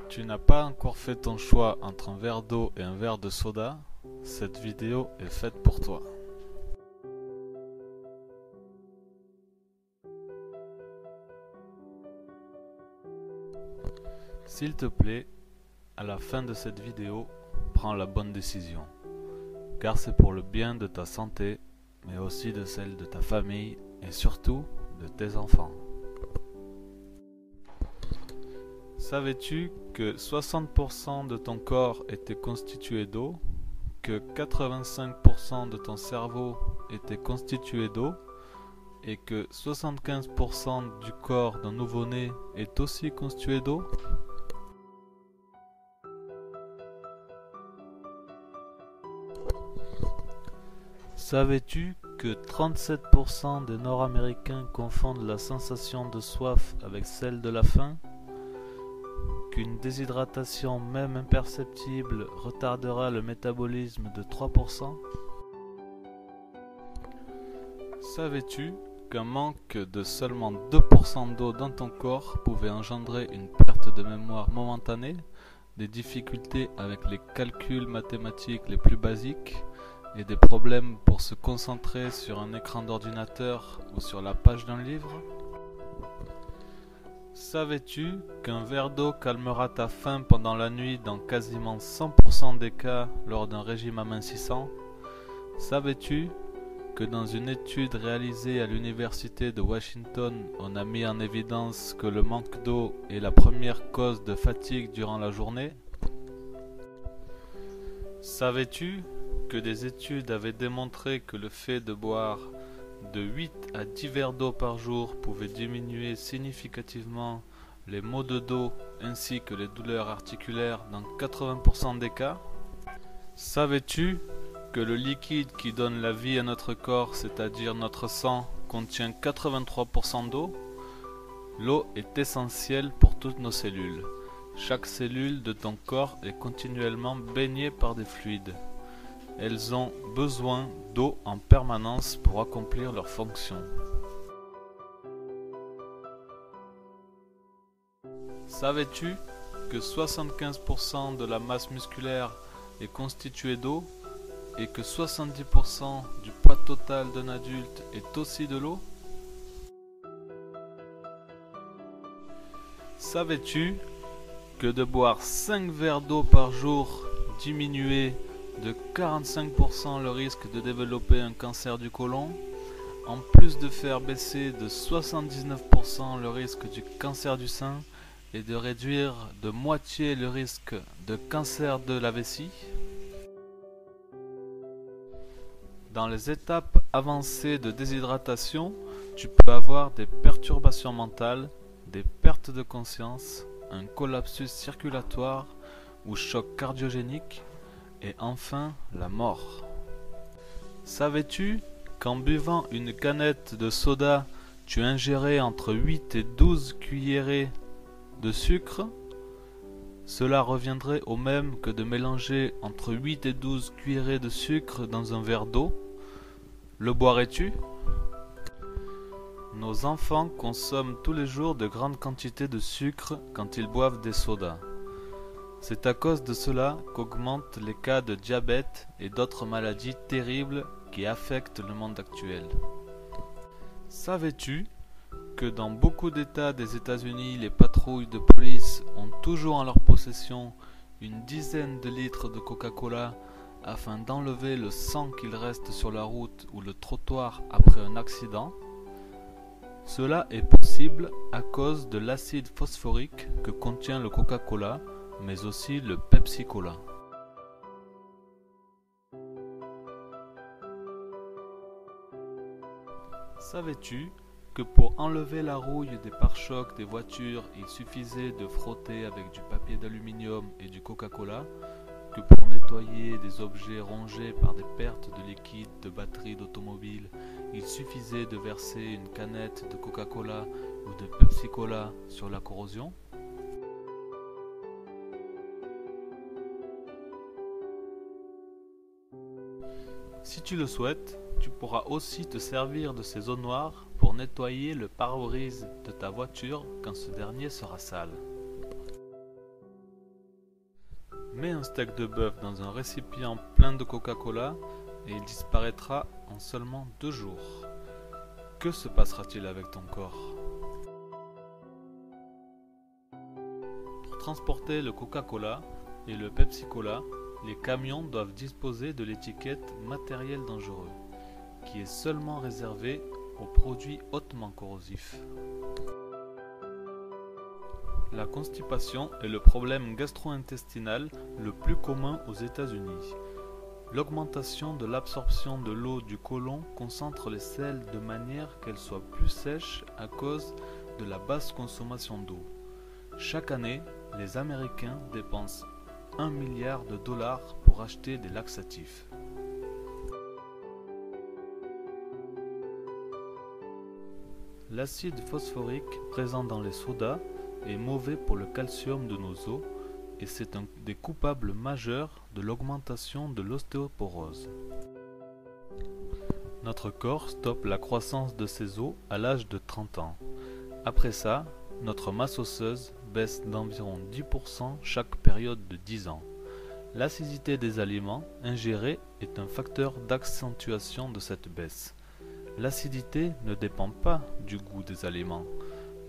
Tu n'as pas encore fait ton choix entre un verre d'eau et un verre de soda? Cette vidéo est faite pour toi. S'il te plaît, à la fin de cette vidéo, prends la bonne décision, car c'est pour le bien de ta santé, mais aussi de celle de ta famille et surtout de tes enfants. Savais-tu que 60% de ton corps était constitué d'eau, que 85% de ton cerveau était constitué d'eau et que 75% du corps d'un nouveau-né est aussi constitué d'eau? Savais-tu que 37% des Nord-Américains confondent la sensation de soif avec celle de la faim? Qu'une déshydratation même imperceptible retardera le métabolisme de 3%? Savais-tu qu'un manque de seulement 2% d'eau dans ton corps pouvait engendrer une perte de mémoire momentanée, des difficultés avec les calculs mathématiques les plus basiques et des problèmes pour se concentrer sur un écran d'ordinateur ou sur la page d'un livre? Savais-tu qu'un verre d'eau calmera ta faim pendant la nuit dans quasiment 100% des cas lors d'un régime amincissant? Savais-tu que dans une étude réalisée à l'université de Washington, on a mis en évidence que le manque d'eau est la première cause de fatigue durant la journée? Savais-tu que des études avaient démontré que le fait de boire de 8 à 10 verres d'eau par jour pouvait diminuer significativement les maux de dos ainsi que les douleurs articulaires dans 80% des cas? Savais-tu que le liquide qui donne la vie à notre corps, c'est-à-dire notre sang, contient 83% d'eau? L'eau est essentielle pour toutes nos cellules. Chaque cellule de ton corps est continuellement baignée par des fluides. Elles ont besoin d'eau en permanence pour accomplir leurs fonctions. Savais-tu que 75% de la masse musculaire est constituée d'eau et que 70% du poids total d'un adulte est aussi de l'eau? Savais-tu que de boire 5 verres d'eau par jour diminuait de 45% le risque de développer un cancer du côlon, en plus de faire baisser de 79% le risque du cancer du sein et de réduire de moitié le risque de cancer de la vessie? Dans les étapes avancées de déshydratation, tu peux avoir des perturbations mentales, des pertes de conscience, un collapsus circulatoire ou choc cardiogénique, et enfin la mort. Savais-tu qu'en buvant une canette de soda, tu ingérais entre 8 et 12 cuillerées de sucre? Cela reviendrait au même que de mélanger entre 8 et 12 cuillerées de sucre dans un verre d'eau. Le boirais-tu? Nos enfants consomment tous les jours de grandes quantités de sucre quand ils boivent des sodas. C'est à cause de cela qu'augmentent les cas de diabète et d'autres maladies terribles qui affectent le monde actuel. Savais-tu que dans beaucoup d'États des États-Unis, les patrouilles de police ont toujours en leur possession une dizaine de litres de Coca-Cola afin d'enlever le sang qu'il reste sur la route ou le trottoir après un accident? Cela est possible à cause de l'acide phosphorique que contient le Coca-Cola, mais aussi le Pepsi-Cola. Savais-tu que pour enlever la rouille des pare-chocs des voitures, il suffisait de frotter avec du papier d'aluminium et du Coca-Cola, que pour nettoyer des objets rongés par des pertes de liquide de batteries d'automobile, il suffisait de verser une canette de Coca-Cola ou de Pepsi-Cola sur la corrosion? Si tu le souhaites, tu pourras aussi te servir de ces eaux noires pour nettoyer le pare-brise de ta voiture quand ce dernier sera sale. Mets un steak de bœuf dans un récipient plein de Coca-Cola et il disparaîtra en seulement 2 jours. Que se passera-t-il avec ton corps? Pour transporter le Coca-Cola et le Pepsi-Cola, les camions doivent disposer de l'étiquette matériel dangereux, qui est seulement réservée aux produits hautement corrosifs. La constipation est le problème gastro-intestinal le plus commun aux États-Unis. L'augmentation de l'absorption de l'eau du côlon concentre les selles de manière qu'elles soient plus sèches à cause de la basse consommation d'eau. Chaque année, les Américains dépensent 1 milliard de dollars pour acheter des laxatifs. L'acide phosphorique présent dans les sodas est mauvais pour le calcium de nos os et c'est un des coupables majeurs de l'augmentation de l'ostéoporose. Notre corps stoppe la croissance de ses os à l'âge de 30 ans. Après ça, notre masse osseuse baisse d'environ 10% chaque période de 10 ans. L'acidité des aliments ingérés est un facteur d'accentuation de cette baisse. L'acidité ne dépend pas du goût des aliments,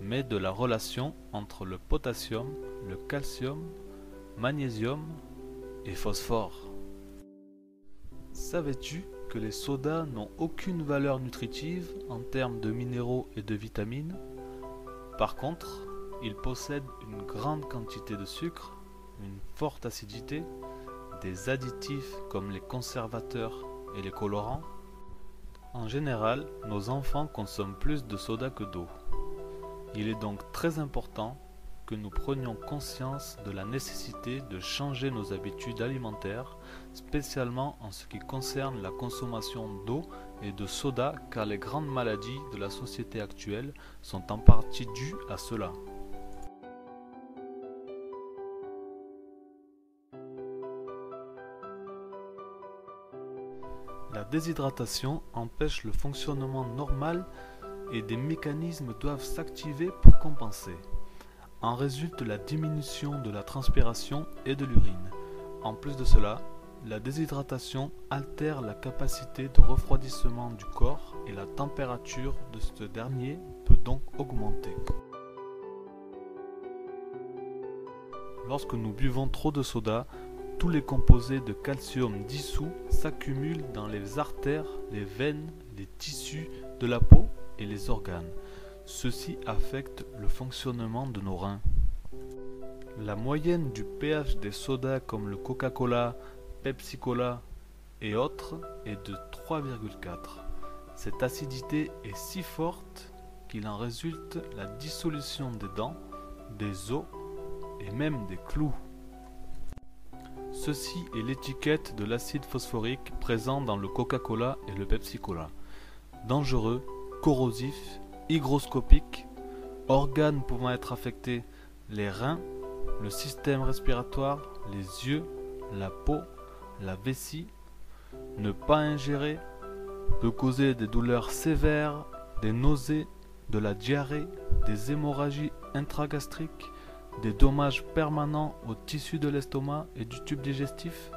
mais de la relation entre le potassium, le calcium, magnésium et phosphore. Savais-tu que les sodas n'ont aucune valeur nutritive en termes de minéraux et de vitamines? Par contre, ils possèdent une grande quantité de sucre, une forte acidité, des additifs comme les conservateurs et les colorants. En général, nos enfants consomment plus de soda que d'eau. Il est donc très important que nous prenions conscience de la nécessité de changer nos habitudes alimentaires, spécialement en ce qui concerne la consommation d'eau et de soda, car les grandes maladies de la société actuelle sont en partie dues à cela. La déshydratation empêche le fonctionnement normal et des mécanismes doivent s'activer pour compenser. En résulte la diminution de la transpiration et de l'urine. En plus de cela, la déshydratation altère la capacité de refroidissement du corps et la température de ce dernier peut donc augmenter. Lorsque nous buvons trop de soda, tous les composés de calcium dissous s'accumulent dans les artères, les veines, les tissus de la peau et les organes. Ceci affecte le fonctionnement de nos reins. La moyenne du pH des sodas comme le Coca-Cola, Pepsi-Cola et autres est de 3,4. Cette acidité est si forte qu'il en résulte la dissolution des dents, des os et même des clous. Ceci est l'étiquette de l'acide phosphorique présent dans le Coca-Cola et le Pepsi-Cola. Dangereux, corrosif, hygroscopique, organes pouvant être affectés, les reins, le système respiratoire, les yeux, la peau, la vessie. Ne pas ingérer peut causer des douleurs sévères, des nausées, de la diarrhée, des hémorragies intragastriques, des dommages permanents au tissu de l'estomac et du tube digestif.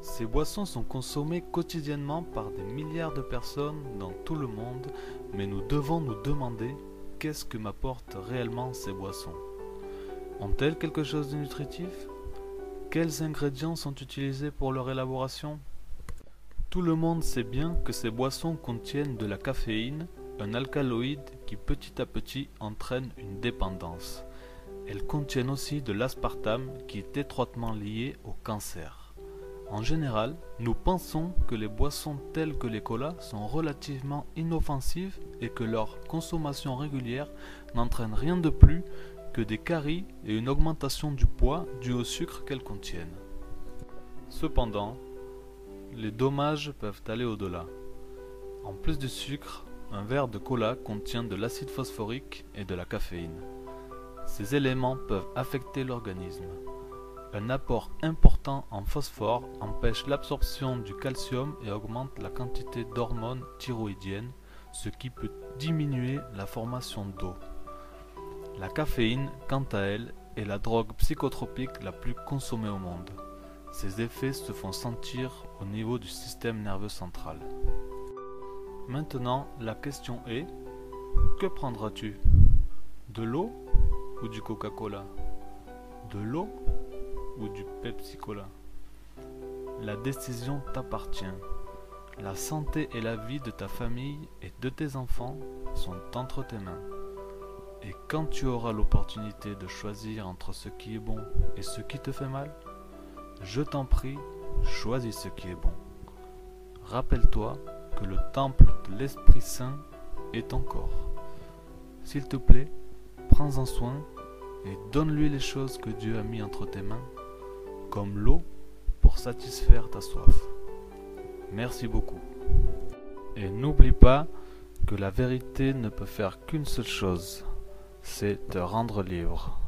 Ces boissons sont consommées quotidiennement par des milliards de personnes dans tout le monde, mais nous devons nous demander qu'est-ce que m'apportent réellement ces boissons. Ont-elles quelque chose de nutritif? Quels ingrédients sont utilisés pour leur élaboration? Tout le monde sait bien que ces boissons contiennent de la caféine, un alcaloïde qui petit à petit entraîne une dépendance. Elles contiennent aussi de l'aspartame qui est étroitement lié au cancer. En général, nous pensons que les boissons telles que les colas sont relativement inoffensives et que leur consommation régulière n'entraîne rien de plus que des caries et une augmentation du poids due au sucre qu'elles contiennent. Cependant, les dommages peuvent aller au-delà. En plus du sucre, un verre de cola contient de l'acide phosphorique et de la caféine. Ces éléments peuvent affecter l'organisme. Un apport important en phosphore empêche l'absorption du calcium et augmente la quantité d'hormones thyroïdiennes, ce qui peut diminuer la formation d'eau. La caféine, quant à elle, est la drogue psychotropique la plus consommée au monde. Ses effets se font sentir au niveau du système nerveux central. Maintenant, la question est, que prendras-tu? De l'eau ou du Coca-Cola? De l'eau ou du Pepsi-Cola? La décision t'appartient. La santé et la vie de ta famille et de tes enfants sont entre tes mains. Et quand tu auras l'opportunité de choisir entre ce qui est bon et ce qui te fait mal, je t'en prie, choisis ce qui est bon. Rappelle-toi que le temple de l'Esprit Saint est ton corps. S'il te plaît, prends-en soin et donne-lui les choses que Dieu a mis entre tes mains, comme l'eau pour satisfaire ta soif. Merci beaucoup. Et n'oublie pas que la vérité ne peut faire qu'une seule chose, c'est te rendre libre.